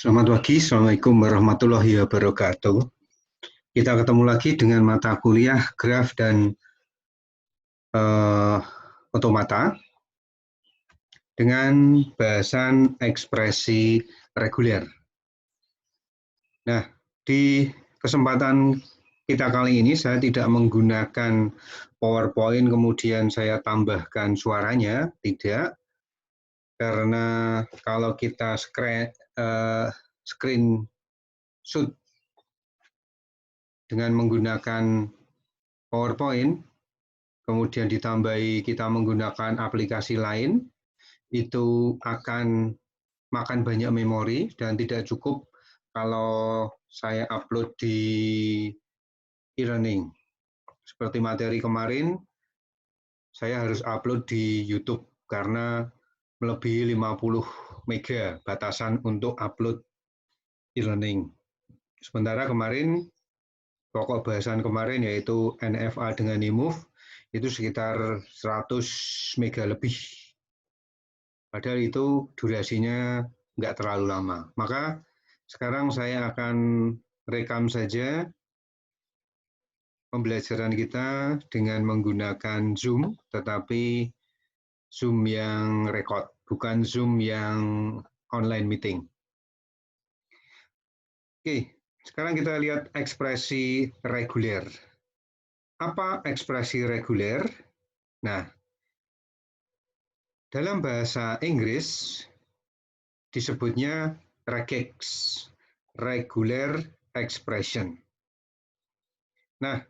Selamat pagi, Assalamualaikum warahmatullahi wabarakatuh. Kita ketemu lagi dengan mata kuliah graf dan otomata dengan bahasan ekspresi reguler. Nah, di kesempatan kita kali ini saya tidak menggunakan PowerPoint kemudian saya tambahkan suaranya, tidak. Karena kalau kita screenshot dengan menggunakan PowerPoint, kemudian ditambahi kita menggunakan aplikasi lain, itu akan makan banyak memori dan tidak cukup kalau saya upload di e-learning. Seperti materi kemarin, saya harus upload di YouTube karena melebihi 50 mega batasan untuk upload e-learning. Sementara kemarin, pokok bahasan kemarin yaitu NFA dengan eMove, itu sekitar 100 mega lebih. Padahal itu durasinya nggak terlalu lama. Maka sekarang saya akan rekam saja pembelajaran kita dengan menggunakan Zoom, tetapi Zoom yang record, bukan Zoom yang online meeting. Oke, sekarang kita lihat ekspresi reguler. Apa ekspresi reguler? Nah, dalam bahasa Inggris disebutnya regex, regular expression. Nah,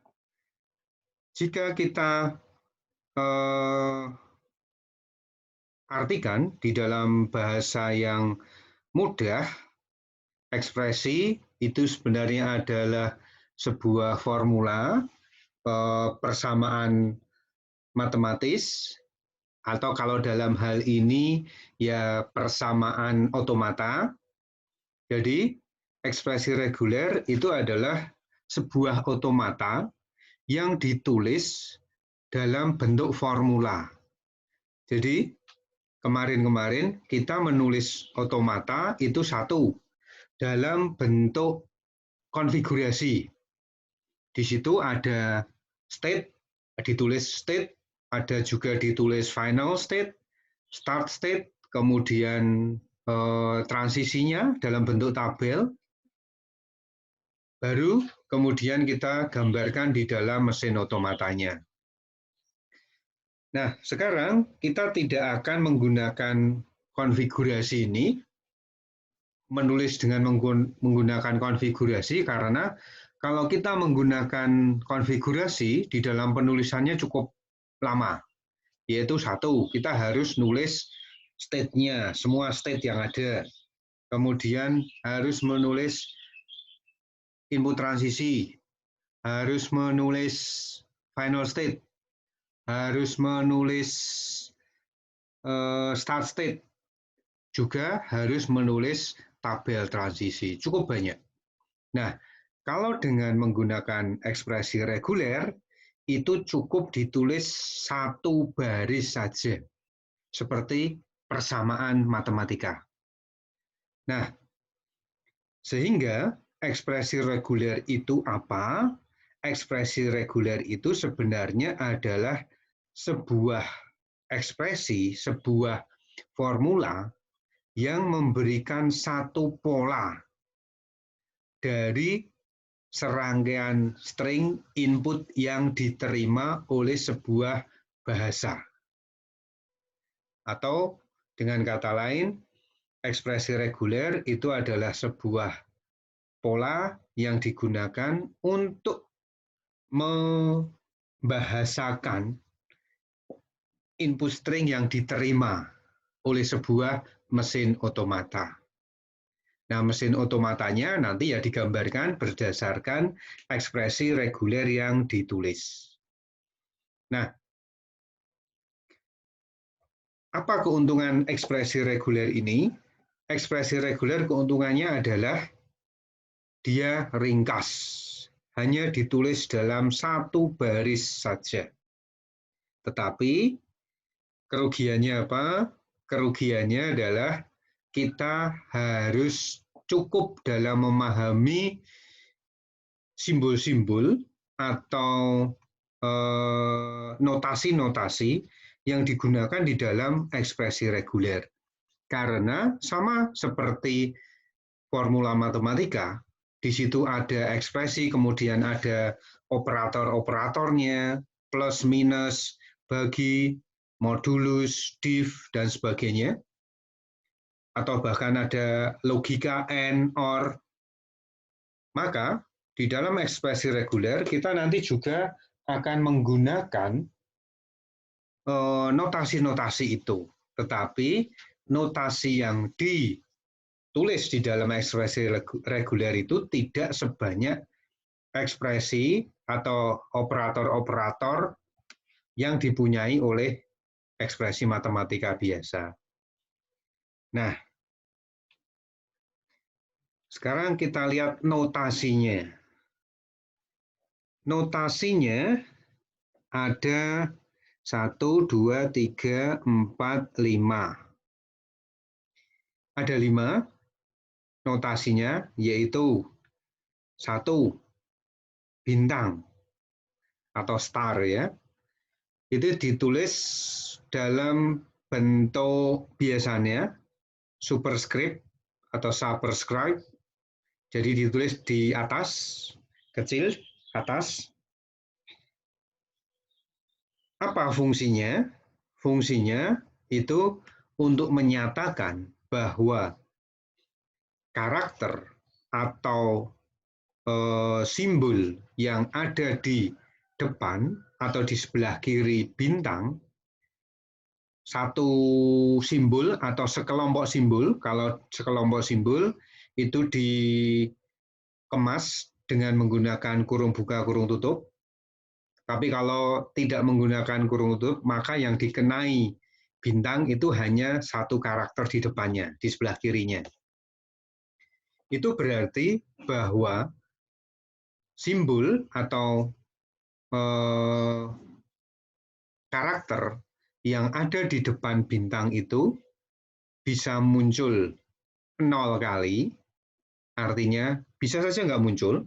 jika kita artikan di dalam bahasa yang mudah, ekspresi itu sebenarnya adalah sebuah formula persamaan matematis, atau kalau dalam hal ini ya persamaan otomata. Jadi ekspresi reguler itu adalah sebuah otomata yang ditulis dalam bentuk formula. Jadi kemarin-kemarin kita menulis otomata itu satu dalam bentuk konfigurasi. Di situ ada state, ditulis state, ada juga ditulis final state, start state, kemudian transisinya dalam bentuk tabel, baru kemudian kita gambarkan di dalam mesin otomatanya. Nah, sekarang kita tidak akan menggunakan konfigurasi ini, menulis dengan menggunakan konfigurasi, karena kalau kita menggunakan konfigurasi di dalam penulisannya cukup lama, yaitu satu, kita harus nulis state-nya, semua state yang ada. Kemudian harus menulis input transisi, harus menulis final state, harus menulis start state, juga harus menulis tabel transisi, cukup banyak. Nah, kalau dengan menggunakan ekspresi reguler, itu cukup ditulis satu baris saja, seperti persamaan matematika. Nah, sehingga ekspresi reguler itu apa? Ekspresi reguler itu sebenarnya adalah sebuah ekspresi, sebuah formula yang memberikan satu pola dari serangkaian string input yang diterima oleh sebuah bahasa. Atau dengan kata lain, ekspresi reguler itu adalah sebuah pola yang digunakan untuk membahasakan input string yang diterima oleh sebuah mesin otomata. Nah, mesin otomatanya nanti ya digambarkan berdasarkan ekspresi reguler yang ditulis. Nah, apa keuntungan ekspresi reguler ini? Ekspresi reguler keuntungannya adalah dia ringkas, hanya ditulis dalam satu baris saja. Tetapi kerugiannya apa? Kerugiannya adalah kita harus cukup dalam memahami simbol-simbol atau notasi-notasi yang digunakan di dalam ekspresi reguler. Karena sama seperti formula matematika, di situ ada ekspresi, kemudian ada operator-operatornya, plus, minus, bagi, modulus, div, dan sebagainya. Atau bahkan ada logika AND, OR. Maka di dalam ekspresi reguler kita nanti juga akan menggunakan notasi-notasi itu. Tetapi notasi yang ditulis di dalam ekspresi reguler itu tidak sebanyak ekspresi atau operator-operator yang dipunyai oleh ekspresi matematika biasa. Nah, sekarang kita lihat notasinya. Notasinya ada 1, 2, 3, 4, 5. Ada 5 notasinya, yaitu 1, bintang atau star ya. Itu ditulis dalam bentuk biasanya superscript atau superscribe. Jadi ditulis di atas, kecil, atas. Apa fungsinya? Fungsinya itu untuk menyatakan bahwa karakter atau simbol yang ada di depan atau di sebelah kiri bintang, satu simbol atau sekelompok simbol, kalau sekelompok simbol itu dikemas dengan menggunakan kurung buka, kurung tutup. Tapi kalau tidak menggunakan kurung tutup, maka yang dikenai bintang itu hanya satu karakter di depannya, di sebelah kirinya. Itu berarti bahwa simbol atau karakter yang ada di depan bintang itu bisa muncul 0 kali, artinya bisa saja nggak muncul,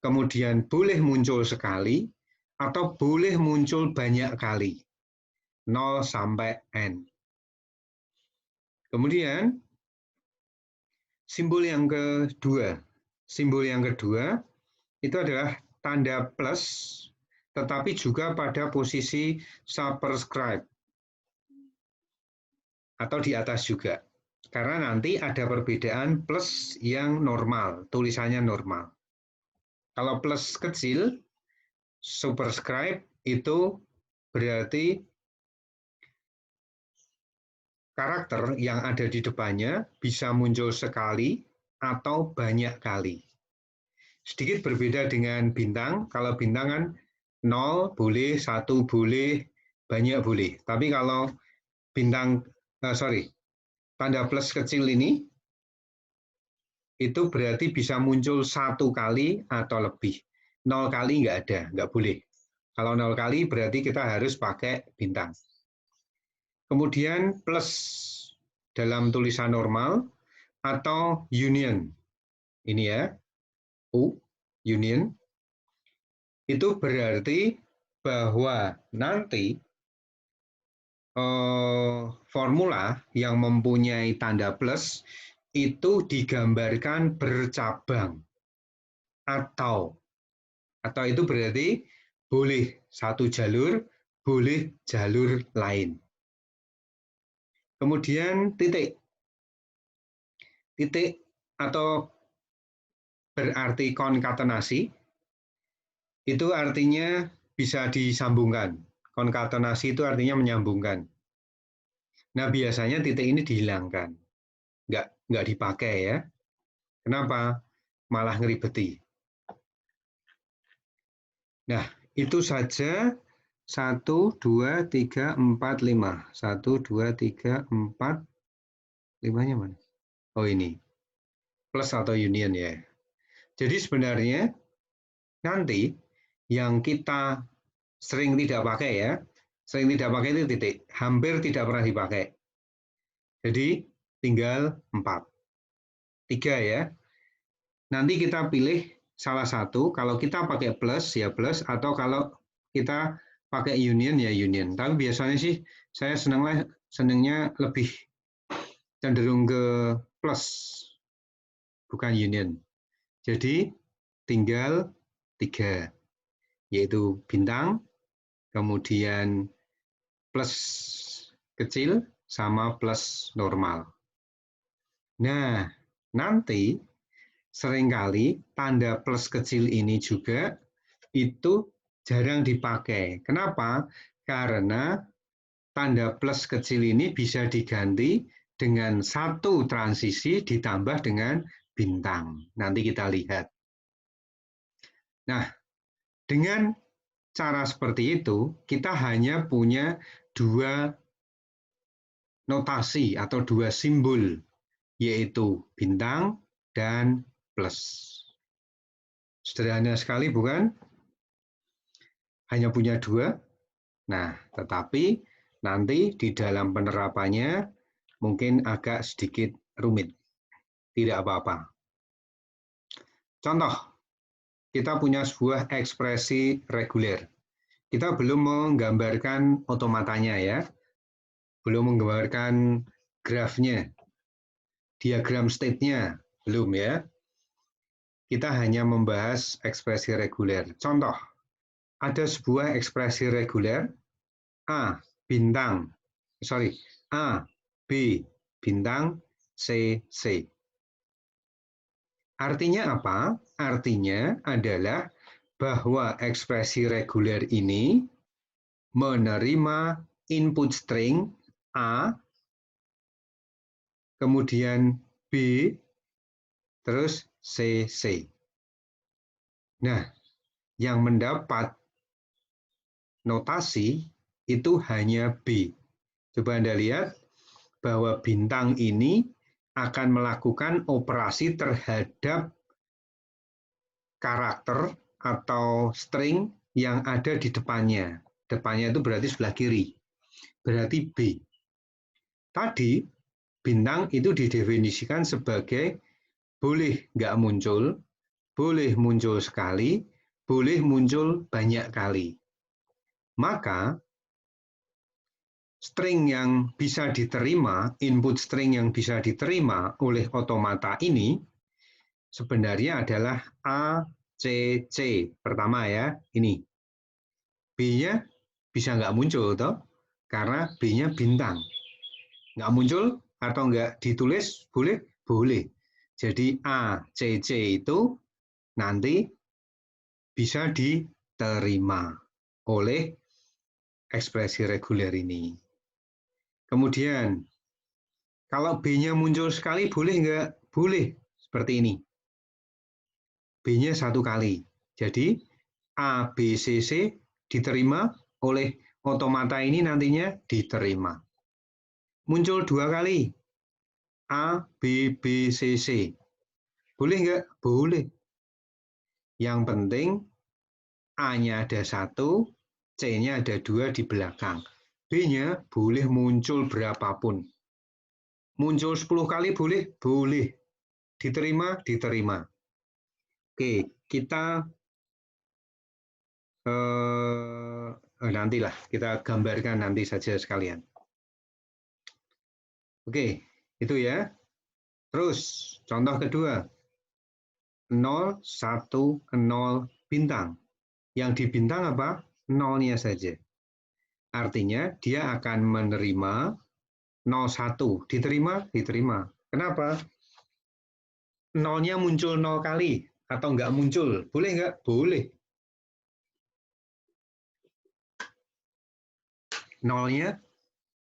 kemudian boleh muncul sekali, atau boleh muncul banyak kali, 0 sampai N. Kemudian, simbol yang kedua itu adalah tanda plus, tetapi juga pada posisi superscribe, atau di atas juga. Karena nanti ada perbedaan plus yang normal, tulisannya normal. Kalau plus kecil, superscribe itu berarti karakter yang ada di depannya bisa muncul sekali atau banyak kali. Sedikit berbeda dengan bintang, kalau bintang kan 0 boleh, 1 boleh, banyak boleh. Tapi kalau bintang, tanda plus kecil ini, itu berarti bisa muncul 1 kali atau lebih. 0 kali nggak ada, nggak boleh. Kalau 0 kali berarti kita harus pakai bintang. Kemudian plus dalam tulisan normal atau union. Ini ya, U, union. Itu berarti bahwa nanti formula yang mempunyai tanda plus itu digambarkan bercabang. Atau itu berarti boleh satu jalur, boleh jalur lain. Kemudian titik. Titik atau berarti konkatenasi, itu artinya bisa disambungkan. Konkatenasi itu artinya menyambungkan. Nah, biasanya titik ini dihilangkan. Nggak dipakai ya. Kenapa? Malah ngeribeti. Nah, itu saja 1, 2, 3, 4, 5. 1, 2, 3, 4, 5-nya mana? Oh ini, plus atau union ya. Jadi sebenarnya nanti yang kita sering tidak pakai ya, sering tidak pakai itu titik, hampir tidak pernah dipakai. Jadi tinggal 4. 3 ya. Nanti kita pilih salah satu, kalau kita pakai plus ya plus, atau kalau kita pakai union ya union. Tapi biasanya sih saya senangnya lebih cenderung ke plus, bukan union. Jadi tinggal 3, yaitu bintang, kemudian plus kecil, sama plus normal. Nah, nanti seringkali tanda plus kecil ini juga itu jarang dipakai. Kenapa? Karena tanda plus kecil ini bisa diganti dengan satu transisi ditambah dengan bintang. Nanti kita lihat. Nah, dengan cara seperti itu, kita hanya punya 2 notasi atau 2 simbol, yaitu bintang dan plus. Sederhana sekali bukan? Hanya punya 2. Nah, tetapi nanti di dalam penerapannya mungkin agak sedikit rumit. Tidak apa-apa. Contoh, kita punya sebuah ekspresi reguler. Kita belum menggambarkan otomatanya ya. Belum menggambarkan grafnya, diagram state-nya, belum ya. Kita hanya membahas ekspresi reguler. Contoh, ada sebuah ekspresi reguler A bintang, A, B, bintang, C, C. Artinya apa? Artinya adalah bahwa ekspresi reguler ini menerima input string A, kemudian B, terus C, C. Nah, yang mendapat notasi itu hanya B. Coba Anda lihat bahwa bintang ini akan melakukan operasi terhadap karakter atau string yang ada di depannya. Depannya itu berarti sebelah kiri. Berarti B. Tadi bintang itu didefinisikan sebagai boleh nggak muncul, boleh muncul sekali, boleh muncul banyak kali. Maka string yang bisa diterima, input string yang bisa diterima oleh otomata ini sebenarnya adalah A, C, C. Pertama ya, ini. B-nya bisa nggak muncul, toh? Karena B-nya bintang. Nggak muncul atau nggak ditulis, boleh? Boleh. Jadi A, C, C itu nanti bisa diterima oleh ekspresi reguler ini. Kemudian, kalau B-nya muncul sekali, boleh nggak? Boleh, seperti ini. B-nya 1 kali. Jadi, A, B, C, C diterima oleh otomata ini nantinya diterima. Muncul 2 kali. A, B, B, C, C. Boleh nggak? Boleh. Yang penting A-nya ada 1, C-nya ada 2 di belakang. B-nya boleh muncul berapapun. Muncul 10 kali boleh? Boleh. Diterima? Diterima. Oke, kita nantilah, kita gambarkan nanti saja sekalian. Oke, itu ya. Terus, contoh kedua. 0, 1, 0, bintang. Yang di bintang apa? 0-nya saja. Artinya dia akan menerima 01. Diterima? Diterima. Kenapa? 0-nya muncul 0 kali atau nggak muncul. Boleh nggak? Boleh. 0-nya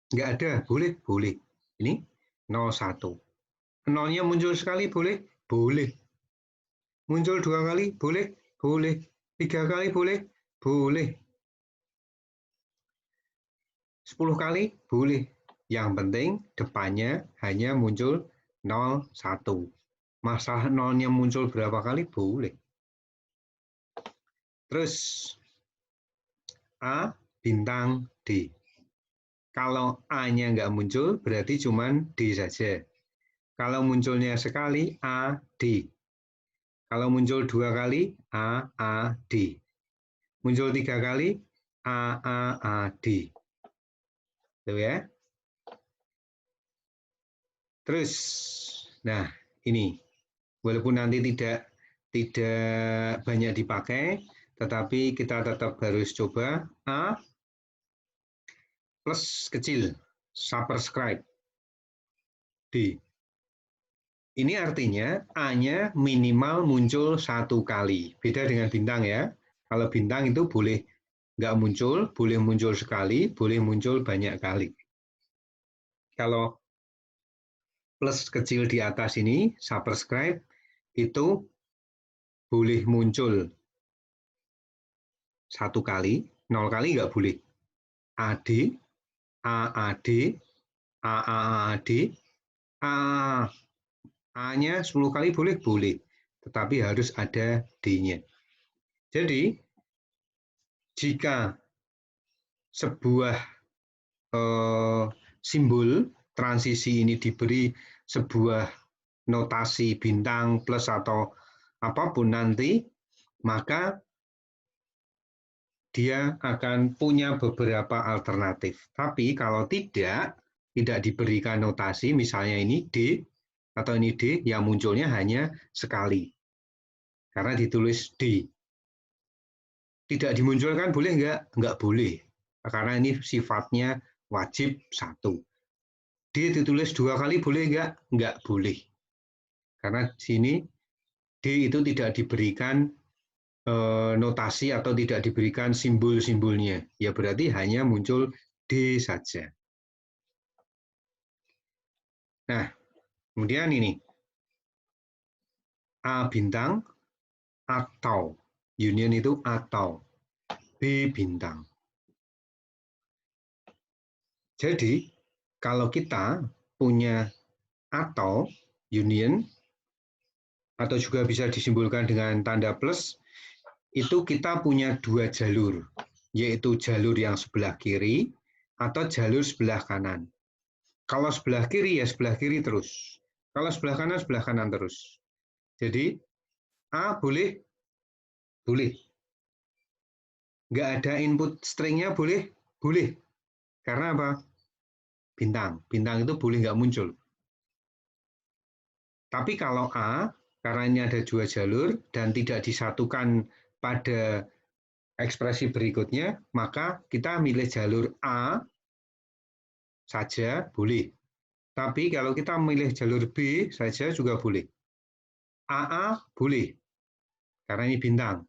nggak ada. Boleh? Boleh. Ini 01. 0-nya muncul sekali boleh? Boleh. Muncul 2 kali boleh? Boleh. 3 kali boleh? Boleh. 10 kali boleh. Yang penting depannya hanya muncul 0, 1. Masalah 0-nya muncul berapa kali? Boleh. Terus A, bintang, D. Kalau A-nya nggak muncul, berarti cuma D saja. Kalau munculnya sekali, AD. Kalau muncul 2 kali, AAD. Muncul 3 kali, AAAD. Tuh ya. Terus, nah ini, walaupun nanti tidak banyak dipakai, tetapi kita tetap harus coba A plus kecil, subscribe D. Ini artinya A-nya minimal muncul 1 kali. Beda dengan bintang ya. Kalau bintang itu boleh nggak muncul, boleh muncul sekali, boleh muncul banyak kali. Kalau plus kecil di atas ini, subscribe, itu boleh muncul 1 kali, 0 kali nggak boleh. AD, AAD, AAAD, A-nya 10 kali boleh? Boleh. Tetapi harus ada D-nya. Jadi, jika sebuah simbol transisi ini diberi sebuah notasi bintang plus atau apapun nanti, maka dia akan punya beberapa alternatif. Tapi kalau tidak diberikan notasi, misalnya ini D atau ini D, yang munculnya hanya sekali. Karena ditulis D. Tidak dimunculkan boleh nggak? Nggak boleh. Karena ini sifatnya wajib 1. D ditulis 2 kali boleh nggak? Nggak boleh. Karena di sini D itu tidak diberikan notasi atau tidak diberikan simbol-simbolnya. Ya berarti hanya muncul D saja. Nah, kemudian ini. A bintang atau. Union itu atau. B bintang. Jadi, kalau kita punya atau union, atau juga bisa disimbolkan dengan tanda plus, itu kita punya 2 jalur, yaitu jalur yang sebelah kiri atau jalur sebelah kanan. Kalau sebelah kiri, ya sebelah kiri terus. Kalau sebelah kanan terus. Jadi, A boleh? Boleh. Nggak ada input stringnya boleh? Boleh. Karena apa? Bintang. Bintang itu boleh nggak muncul. Tapi kalau A, karena ini ada 2 jalur dan tidak disatukan pada ekspresi berikutnya, maka kita milih jalur A saja boleh. Tapi kalau kita memilih jalur B saja juga boleh. AA boleh, karena ini bintang.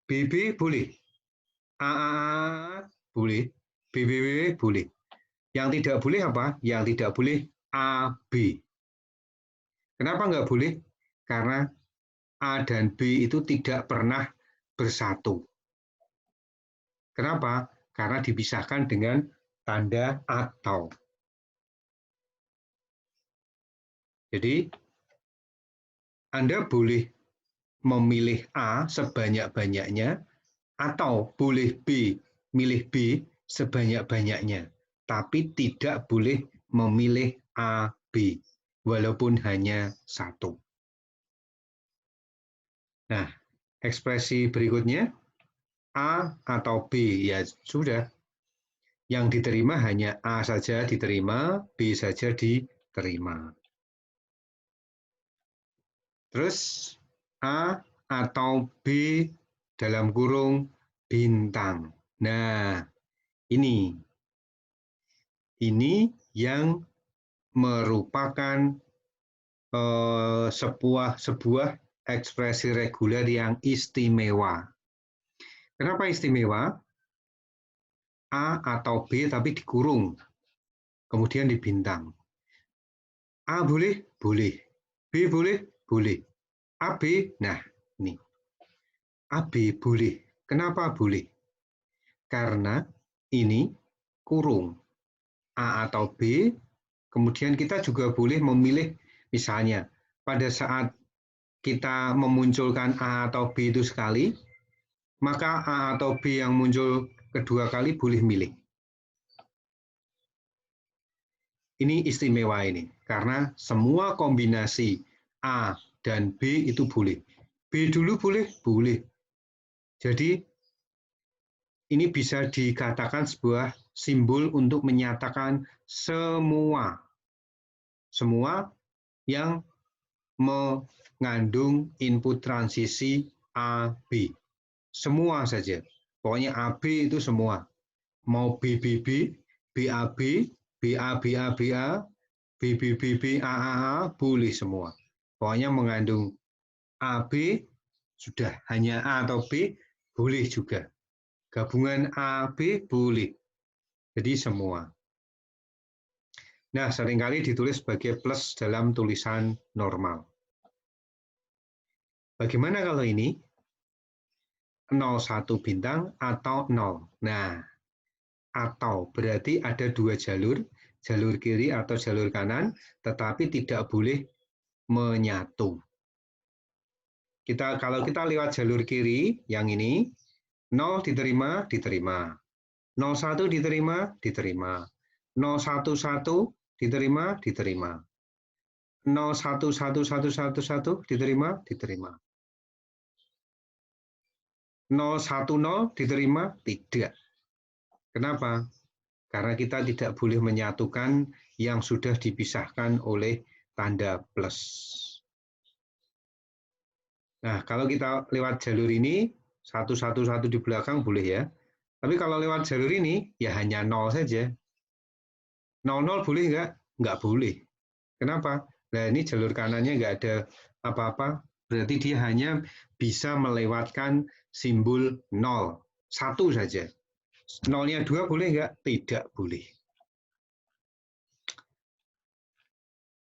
BB boleh. AA boleh. BBB boleh. Yang tidak boleh apa? Yang tidak boleh AB. Kenapa nggak boleh? Karena A dan B itu tidak pernah bersatu. Kenapa? Karena dipisahkan dengan tanda atau. Jadi, Anda boleh memilih A sebanyak-banyaknya, atau boleh B, milih B sebanyak-banyaknya. Tapi tidak boleh memilih A, B, walaupun hanya 1. Nah, ekspresi berikutnya, A atau B, ya sudah. Yang diterima hanya A saja diterima, B saja diterima. Terus A atau B dalam kurung bintang. Nah, ini yang merupakan sebuah ekspresi reguler yang istimewa. Kenapa istimewa? A atau B tapi dikurung, kemudian dibintang. A boleh? Boleh. B boleh? Boleh. AB, nah ini. AB boleh. Kenapa boleh? Karena ini kurung. A atau B, kemudian kita juga boleh memilih, misalnya pada saat kita memunculkan A atau B itu sekali, maka A atau B yang muncul kedua kali boleh milih. Ini istimewa ini, karena semua kombinasi A dan B itu boleh. B dulu boleh? Boleh. Jadi ini bisa dikatakan sebuah simbol untuk menyatakan semua yang mengandung input transisi AB. Semua saja. Pokoknya AB itu semua. Mau BBB, BAB, BA, BBBB, AAA, boleh semua. Pokoknya mengandung AB, sudah hanya A atau B, boleh juga. Gabungan A, B, boleh. Jadi semua. Nah, seringkali ditulis sebagai plus dalam tulisan normal. Bagaimana kalau ini? 01 bintang atau 0. Nah, atau berarti ada dua jalur kiri atau jalur kanan, tetapi tidak boleh menyatu. Kalau kita lewat jalur kiri, yang ini, 0 diterima, diterima. 01 diterima, diterima. 011 diterima, diterima. 011111 diterima, diterima. 010 diterima, tidak. Kenapa? Karena kita tidak boleh menyatukan yang sudah dipisahkan oleh tanda plus. Nah, kalau kita lewat jalur ini, 111 di belakang boleh ya. Tapi kalau lewat jalur ini, ya hanya 0 saja. 00 boleh nggak? Nggak boleh. Kenapa? Nah, ini jalur kanannya nggak ada apa-apa. Berarti dia hanya bisa melewatkan simbol 0. 1 saja. 0-nya 2 boleh nggak? Tidak boleh.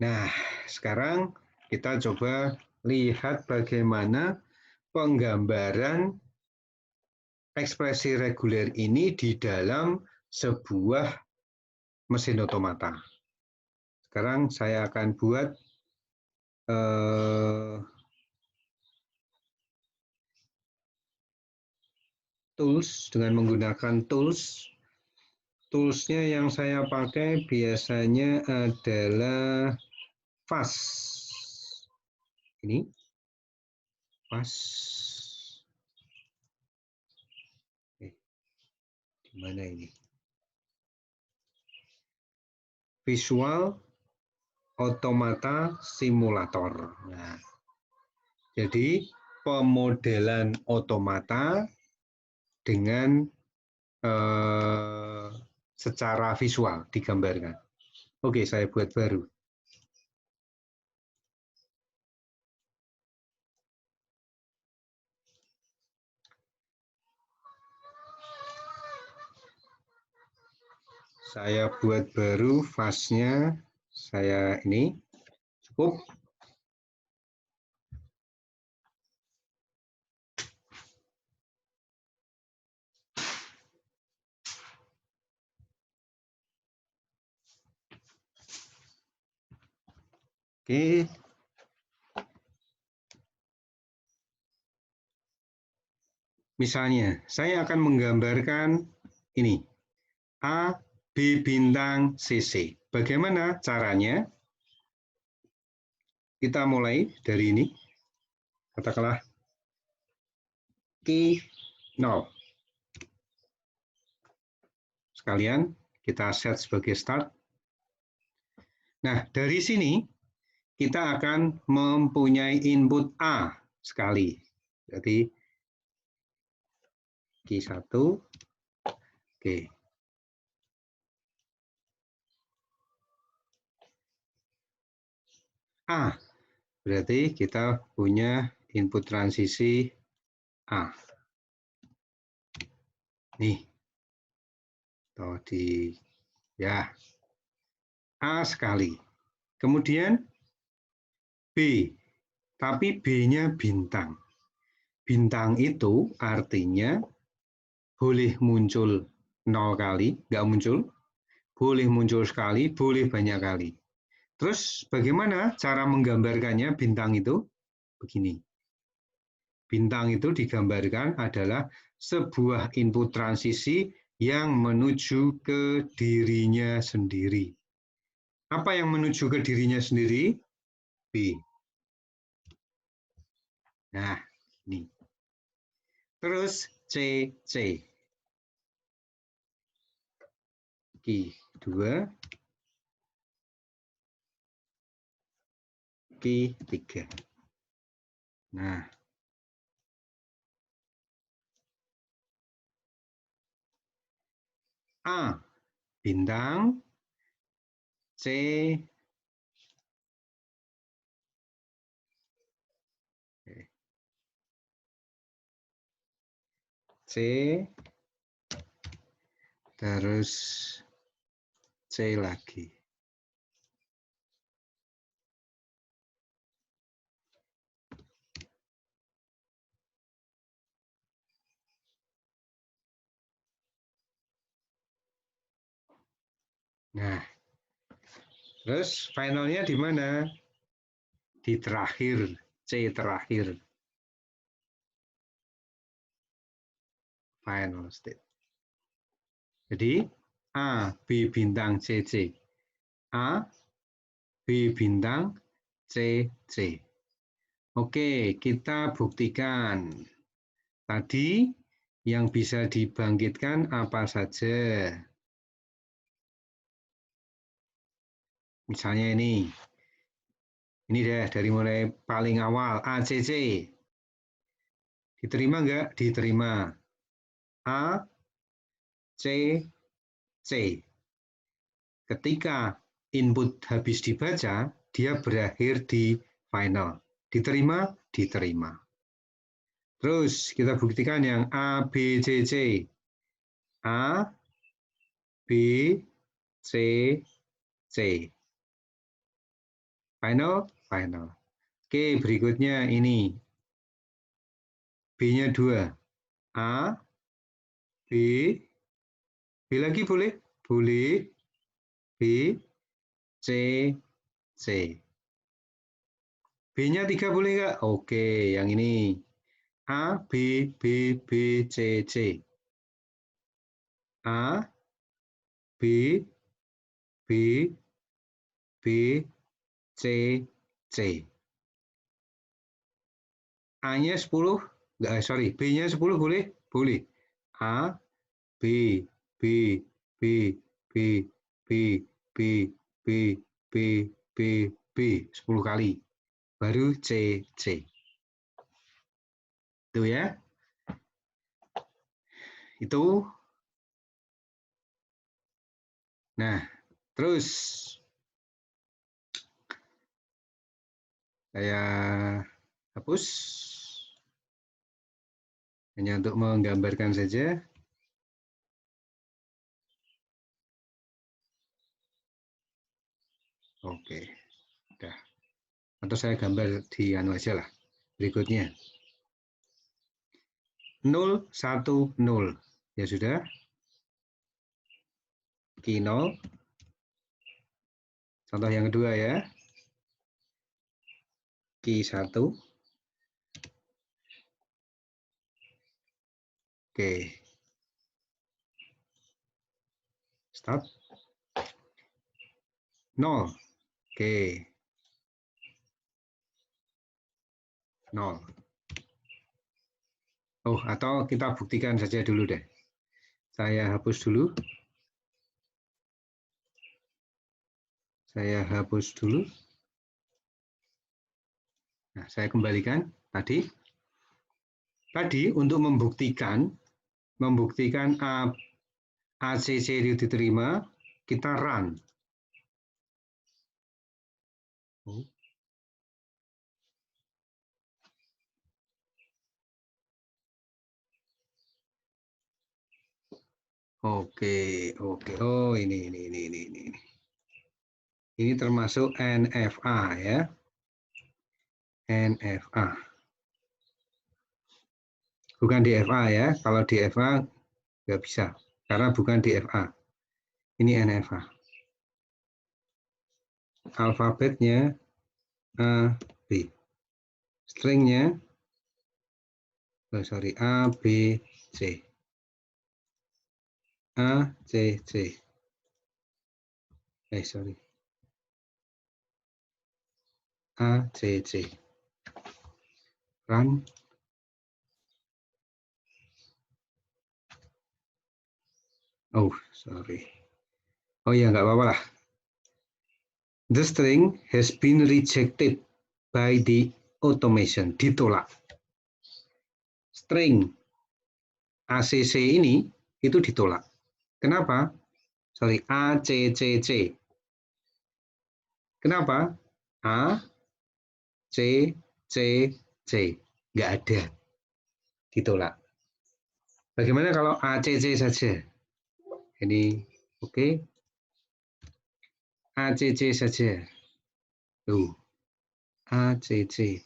Nah, sekarang kita coba lihat bagaimana penggambaran ekspresi reguler ini di dalam sebuah mesin otomata. Sekarang saya akan buat tools dengan menggunakan tools. Toolsnya yang saya pakai biasanya adalah fast. Ini fast. Di mana ini? Visual Automata Simulator. Nah, jadi pemodelan otomata dengan secara visual digambarkan. Oke, saya buat baru. Saya buat baru fase-nya, saya ini cukup. Oke. Misalnya, saya akan menggambarkan ini. A, B bintang, CC. Bagaimana caranya? Kita mulai dari ini. Katakanlah Q 0. Sekalian, kita set sebagai start. Nah, dari sini kita akan mempunyai input A sekali. Jadi Q1, oke. A, berarti kita punya input transisi A. Nih, ya, A sekali. Kemudian B, tapi B-nya bintang. Bintang itu artinya boleh muncul 0 kali, nggak muncul, boleh muncul sekali, boleh banyak kali. Terus bagaimana cara menggambarkannya bintang itu? Begini. Bintang itu digambarkan adalah sebuah input transisi yang menuju ke dirinya sendiri. Apa yang menuju ke dirinya sendiri? B. Nah, ini. Terus C, C. Q2, Q3. Nah, A, bintang, C, C, terus C lagi. Nah, terus finalnya di mana? Di terakhir, C terakhir. Final state. Jadi A, B bintang, C, C. A, B bintang, C, C. Oke, kita buktikan. Tadi yang bisa dibangkitkan apa saja? Misalnya ini deh dari mulai paling awal, ACC. Diterima enggak? Diterima. A, C, C. Ketika input habis dibaca, dia berakhir di final. Diterima? Diterima. Terus kita buktikan yang A, B, C, C. A, B, C, C. Final? Final. Oke, berikutnya ini. B-nya 2. A, B, B lagi boleh? Boleh. B, C, C. B-nya 3 boleh nggak? Oke, yang ini. A, B, B, B, C, C. A, B, B, B, C, C. A-nya 10? Enggak, sorry. B-nya 10 boleh? Boleh. A, B, B, B, B, B, B, B, B, B, B. 10 kali. Baru C, C. Itu ya. Itu. Nah, terus saya hapus. Hanya untuk menggambarkan saja. Oke, udah. Atau saya gambar di anu aja lah. Berikutnya. 0, 1, 0. Ya sudah. Q 0. Contoh yang kedua ya. Q1. Oke. Start. 0. Oke. 0. Oh, atau kita buktikan saja dulu deh. Saya hapus dulu. Saya hapus dulu. Nah, saya kembalikan tadi. Tadi untuk membuktikan ACC diterima, kita run. Oke. Oh, ini. Ini termasuk NFA ya. NFA. Bukan DFA ya. Kalau DFA nggak bisa karena bukan DFA. Ini NFA. Alfabetnya A, B. Stringnya A, B, C. A, C, C. Sorry. ACC. Run. Oh, sorry. Oh ya, nggak apa-apa lah. The string has been rejected by the automation. Ditolak. String ACC ini itu ditolak. Kenapa? Sorry, ACCC. Kenapa? A, C, C, C. Nggak ada. Ditolak. Bagaimana kalau ACC saja? Ini oke. Okay. ACC saja. Tuh. ACC.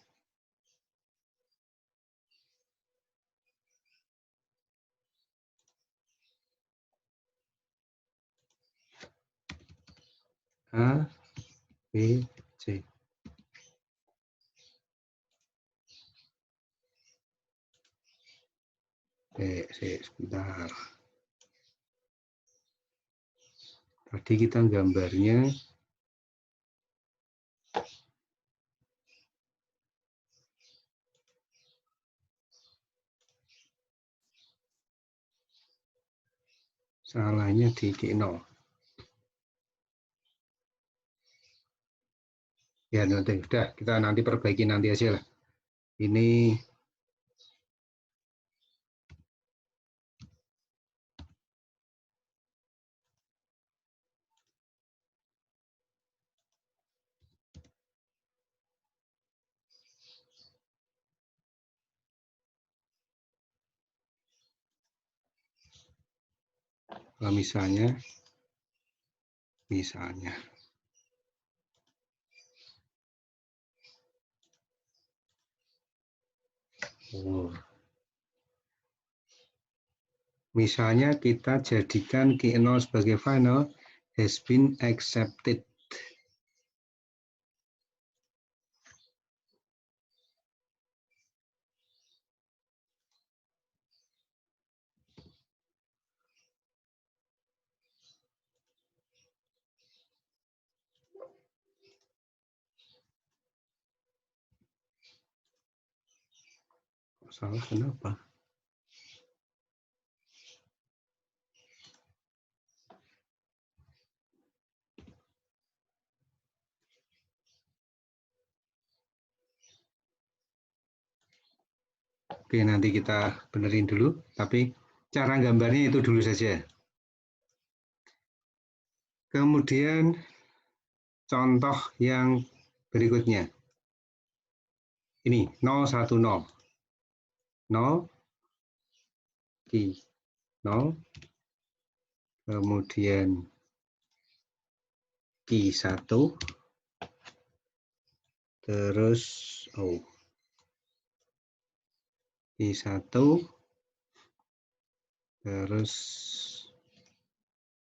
A, B, C. Sebentar. Tadi kita gambarnya salahnya di K0. Ya nanti udah kita nanti perbaiki nanti aja lah. Ini kalau misalnya misalnya kita jadikan K0 sebagai final has been accepted. Salah kenapa? Oke, nanti kita benerin dulu, tapi cara gambarnya itu dulu saja. Kemudian contoh yang berikutnya. Ini 010. 0 Ki 0 kemudian Ki 1 terus Ki 1 terus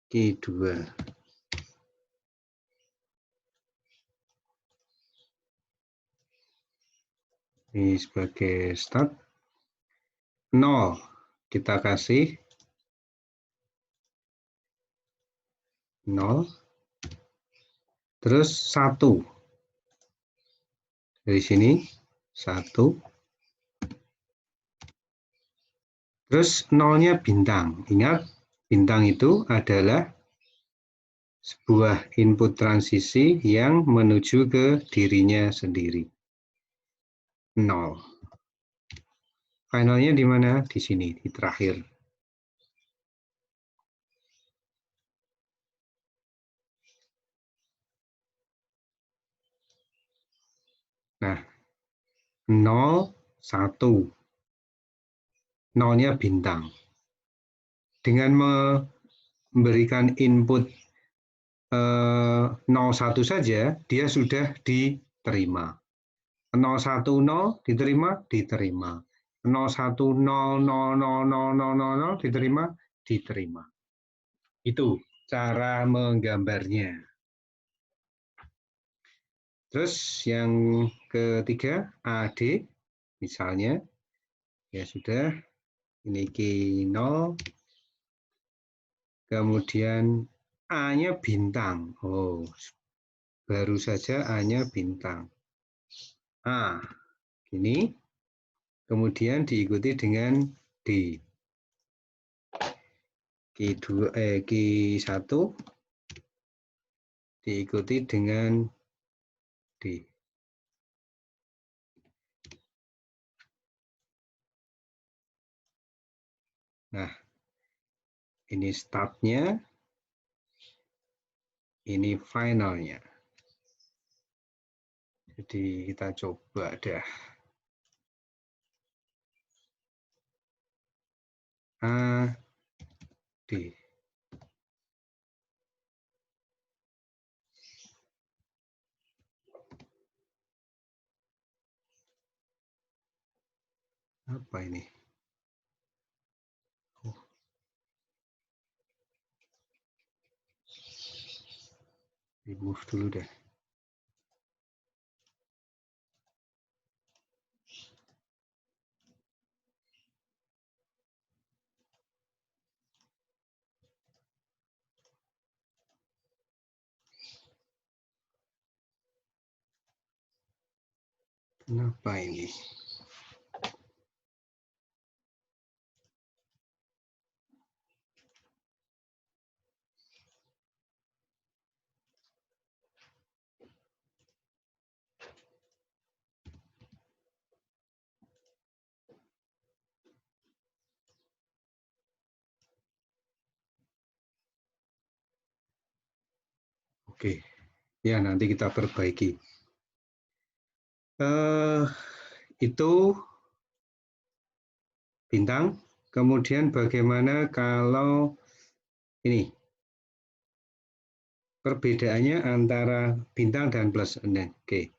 Ki 2. Ini sebagai start. 0 kita kasih 0 terus 1 dari sini 1 terus 0-nya bintang. Ingat bintang itu adalah sebuah input transisi yang menuju ke dirinya sendiri. 0. Finalnya di mana? Di sini, di terakhir. Nah, 0, 1. 0-nya bintang. Dengan memberikan input 01 saja, dia sudah diterima. 010 diterima, diterima. 01000000 diterima, diterima. Itu cara menggambarnya. Terus yang ketiga, AD, misalnya, ya sudah, ini K0, kemudian A-nya bintang. Oh, baru saja A-nya bintang. A. Ini. Kemudian diikuti dengan D. Q1 diikuti dengan D. Nah, ini startnya, ini finalnya. Jadi kita coba dah. A, D. Apa ini? Oh. Remove dulu deh. Kenapa ini? Oke, ya nanti kita perbaiki. Itu bintang. Kemudian bagaimana kalau ini? Perbedaannya antara bintang dan plus. Oke,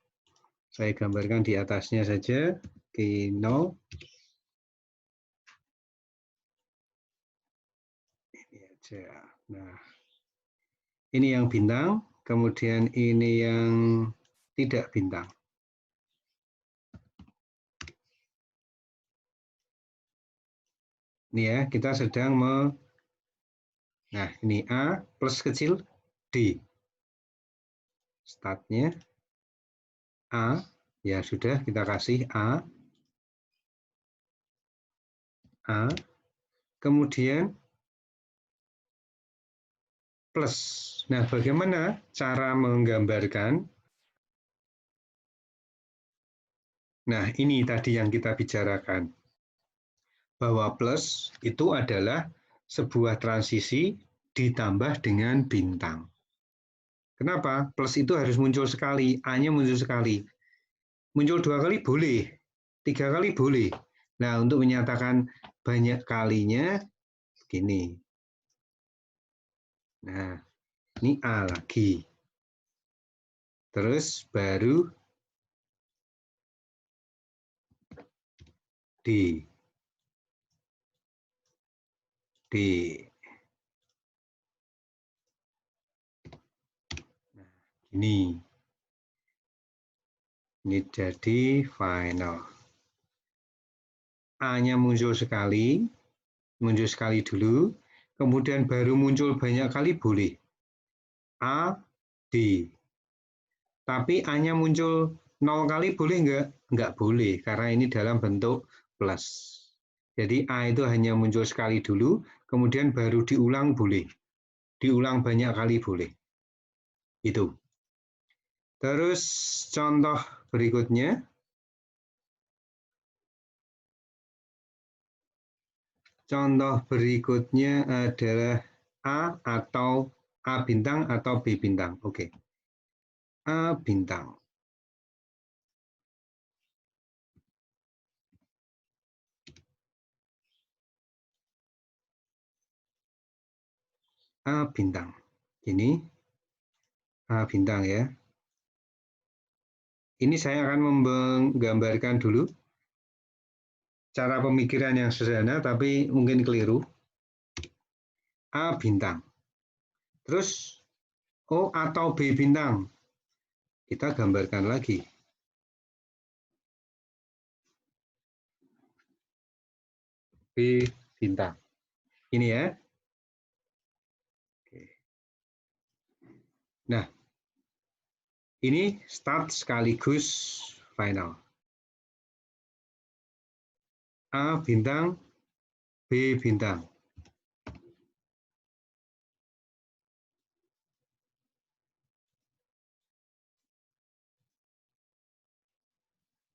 saya gambarkan di atasnya saja. Oke, 0. Ini aja. Nah, ini yang bintang, kemudian ini yang tidak bintang. Ini ya, kita sedang nah, ini A plus kecil D. Startnya A, ya sudah kita kasih A. Kemudian plus. Nah, bagaimana cara menggambarkan? Nah, ini tadi yang kita bicarakan. Bahwa plus itu adalah sebuah transisi ditambah dengan bintang. Kenapa? Plus itu harus muncul sekali, A-nya muncul sekali. Muncul 2 kali boleh, 3 kali boleh. Nah, untuk menyatakan banyak kalinya, begini. Nah, ini A lagi. Terus baru D. D. Nah, ini jadi final. A-nya muncul sekali dulu, kemudian baru muncul banyak kali boleh. A, D. Tapi A-nya muncul 0 kali boleh enggak? Enggak boleh, karena ini dalam bentuk plus. Jadi A itu hanya muncul sekali dulu, kemudian baru diulang boleh. Diulang banyak kali boleh. Itu. Terus contoh berikutnya. Contoh berikutnya adalah A atau A bintang atau B bintang. Oke. A bintang. A bintang. Ini A bintang ya. Ini saya akan menggambarkan dulu cara pemikiran yang sederhana tapi mungkin keliru. A bintang. Terus O atau B bintang. Kita gambarkan lagi. B bintang. Ini ya. Nah, ini start sekaligus final. A bintang, B bintang.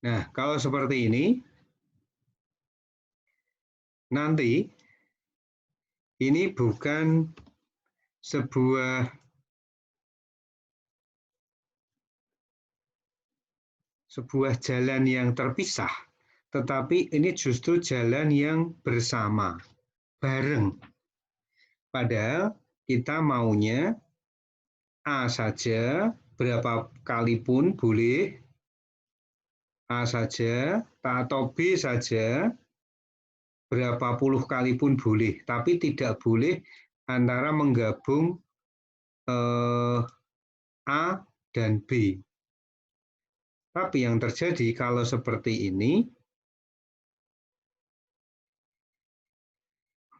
Nah, kalau seperti ini, nanti ini bukan sebuah jalan yang terpisah, tetapi ini justru jalan yang bersama, bareng. Padahal kita maunya A saja, berapa kali pun boleh, A saja, atau B saja, berapa puluh kali pun boleh, tapi tidak boleh antara menggabung A dan B. Tapi yang terjadi kalau seperti ini,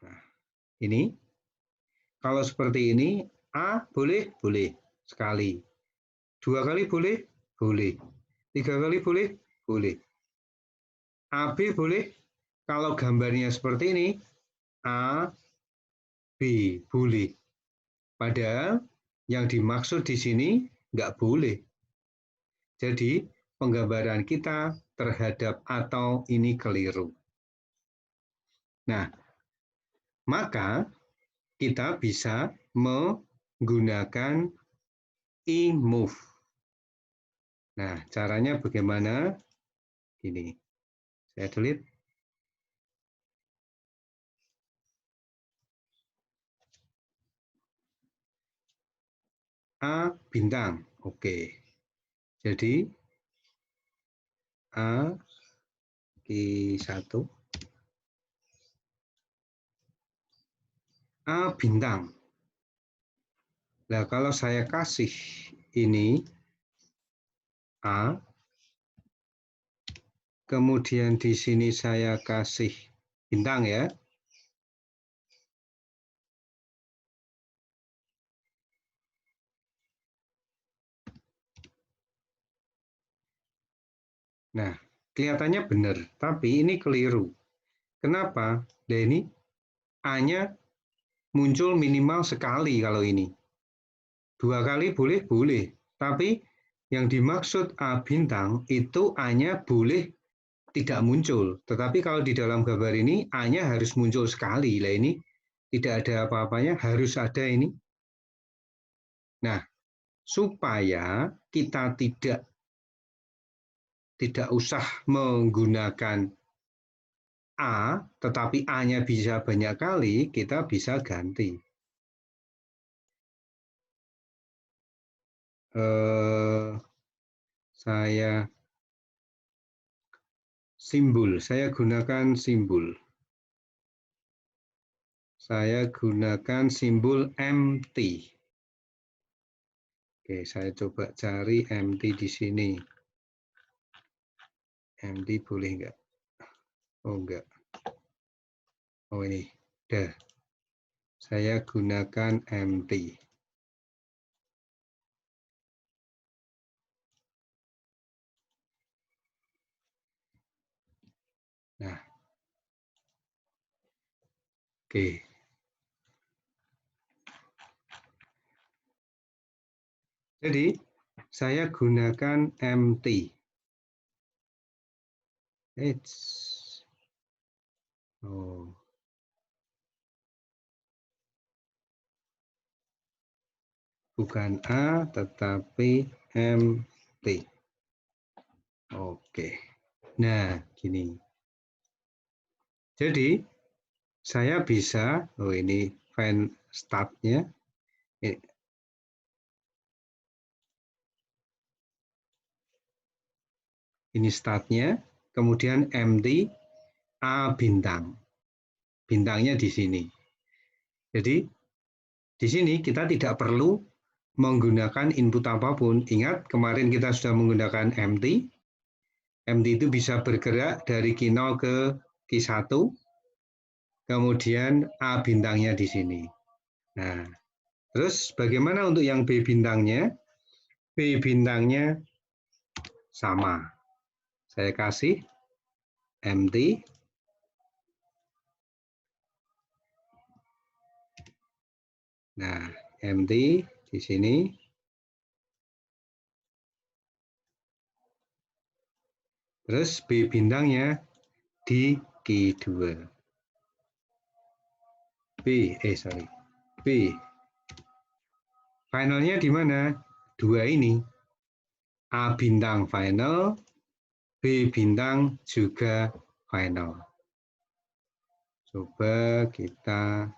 nah, ini, kalau seperti ini, A boleh, boleh, sekali. 2 kali boleh, boleh. 3 kali boleh, boleh. AB boleh, kalau gambarnya seperti ini, A, B, boleh. Padahal yang dimaksud di sini nggak boleh. Jadi penggambaran kita terhadap atau ini keliru. Nah, maka kita bisa menggunakan e-move. Nah, caranya bagaimana? Gini, saya delete. A bintang, oke. Jadi A Q1 A bintang. Nah, kalau saya kasih ini A, kemudian di sini saya kasih bintang ya. Nah, kelihatannya benar, tapi ini keliru. Kenapa? Nah, ini A-nya muncul minimal sekali kalau ini. 2 kali boleh, boleh. Tapi yang dimaksud A bintang itu A-nya boleh tidak muncul. Tetapi kalau di dalam gambar ini A-nya harus muncul sekali. Lah ini tidak ada apa-apanya, harus ada ini. Nah, supaya kita tidak usah menggunakan A, tetapi A-nya bisa banyak kali, kita bisa ganti. Saya gunakan simbol. Saya gunakan simbol MT. Oke, saya coba cari MT di sini. MT boleh enggak? Oh, enggak. Oh, ini. Dah. Saya gunakan MT. Nah. Oke. Jadi, saya gunakan MT. Oh. Bukan A, tetapi MT. Oke. Nah, gini. Jadi, saya bisa, oh ini file start-nya. Ini start-nya, kemudian MT A bintang. Bintangnya di sini. Jadi, di sini kita tidak perlu menggunakan input apapun. Ingat, kemarin kita sudah menggunakan MT. MT itu bisa bergerak dari Q0 ke Q1, kemudian A bintangnya di sini. Nah, terus bagaimana untuk yang B bintangnya? B bintangnya sama. Saya kasih empty. Nah, empty di sini. Terus B bintangnya di key 2. B. Finalnya di mana? 2 ini. A bintang final, B bintang juga final. Coba kita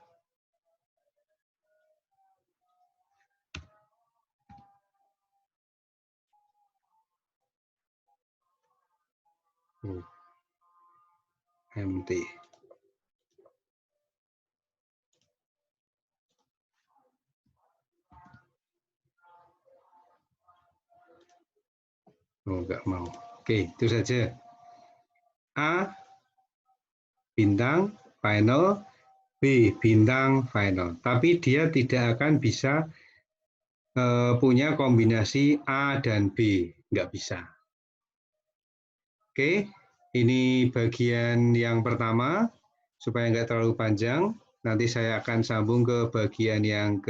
empty. Oh, enggak mau. Oke, itu saja. A bintang final, B bintang final. Tapi dia tidak akan bisa punya kombinasi A dan B. Enggak bisa. Oke, ini bagian yang pertama. Supaya enggak terlalu panjang, nanti saya akan sambung ke bagian yang